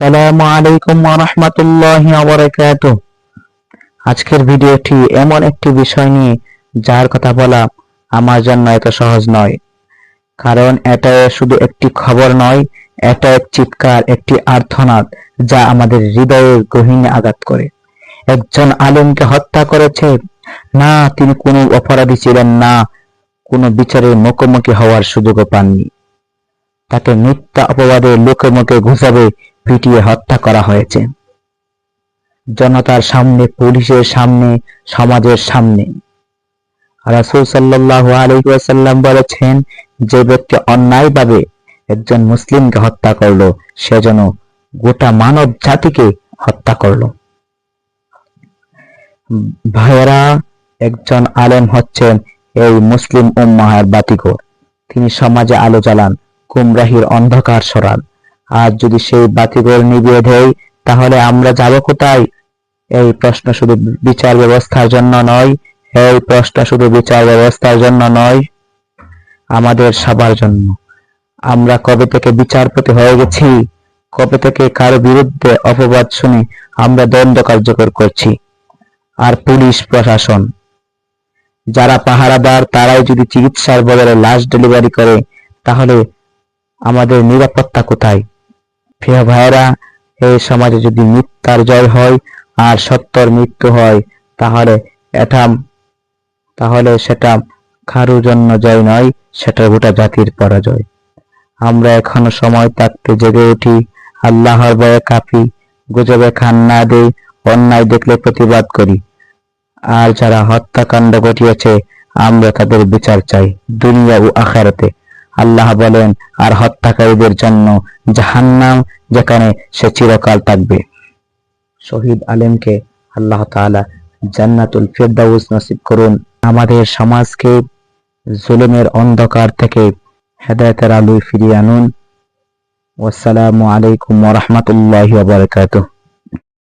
আসসালামু আলাইকুম ওয়া রাহমাতুল্লাহি ওয়া বারাকাতুহু। আজকের ভিডিওটি এমন একটি বিষয় নিয়ে যার কথা বলা আমার জন্য এত সহজ নয়, কারণ এটা শুধু একটি খবর নয়, এটা এক চিৎকার, একটি আর্তনাদ যা আমাদের হৃদয়ের গহীনে আঘাত করে। একজন আলেমকে হত্যা করেছে, না তিনি কোনো অপরাধী ছিলেন না, কোনো বিচারের মুখোমুখি হওয়ার সুযোগও পাননি। তাকে মিথ্যা অপবাদে লোকে মুখে ঘুষাবে পিটিয়ে হত্যা করা হয়েছে, জনতার সামনে, পুলিশের সামনে, সমাজের সামনে। রাসূল সাল্লাল্লাহু আলাইহি ওয়াসাল্লাম বলেছেন, যে ব্যক্তি অন্যায়ভাবে একজন মুসলিমকে হত্যা করলো, সে যেন গোটা মানব জাতিকে হত্যা করলো। ভাইয়েরা, একজন আলেম হচ্ছেন এই মুসলিম উম্মাহের বাতিঘর। তিনি সমাজে আলো জ্বালান, গুমরাহির অন্ধকার সরান। আর যদি সেই বাতিঘর নিভিয়ে দেয়, তাহলে আমরা যাব কোথায়? এই প্রশ্ন শুধু বিচার ব্যবস্থার জন্য নয়, এই প্রশ্ন শুধু বিচার ব্যবস্থার জন্য নয়, আমাদের সবার জন্য। আমরা কবে থেকে বিচারপতি হয়ে গেছি? কবে থেকে কারো বিরুদ্ধে অপবাদ শুনে আমরা দণ্ড কার্যকর করছি? আর পুলিশ প্রশাসন, যারা পাহারাদার, তারাই যদি চিকিৎসার বদলে লাশ ডেলিভারি করে, তাহলে আমাদের নিরাপত্তা কোথায়? প্রিয় ভাইয়েরা, এই সমাজে যদি মিথ্যার জয় হয় আর সত্যর মৃত্যু হয়, তাহলে সেটা কারোর জন্য জয় নয়, সেটা গোটা জাতির পরাজয়। আমরা এখনো সময় থাকতে জেগে উঠি, আল্লাহর ভয়ে কাঁপি, গুজবে কান না দেই, অন্যায় দেখলে প্রতিবাদ করি। আর যারা হত্যাকাণ্ড ঘটিয়েছে, আমরা তাদের বিচার চাই, দুনিয়া ও আখিরাতে। আল্লাহ বলেন, আর হত্যাকারীদের জন্য জাহান্নাম, যেখানে সে চিরকাল থাকবে। শহীদ আলেমকে আল্লাহ তাআলা জান্নাতুল ফিরদাউস নসিব করুন। আমাদের সমাজকে জুলুমের অন্ধকার থেকে হেদায়েতের আলোয় ফিরিয়ে আনুন। আসসালামু আলাইকুম ওয়া রাহমাতুল্লাহি ওয়া বারাকাতুহু।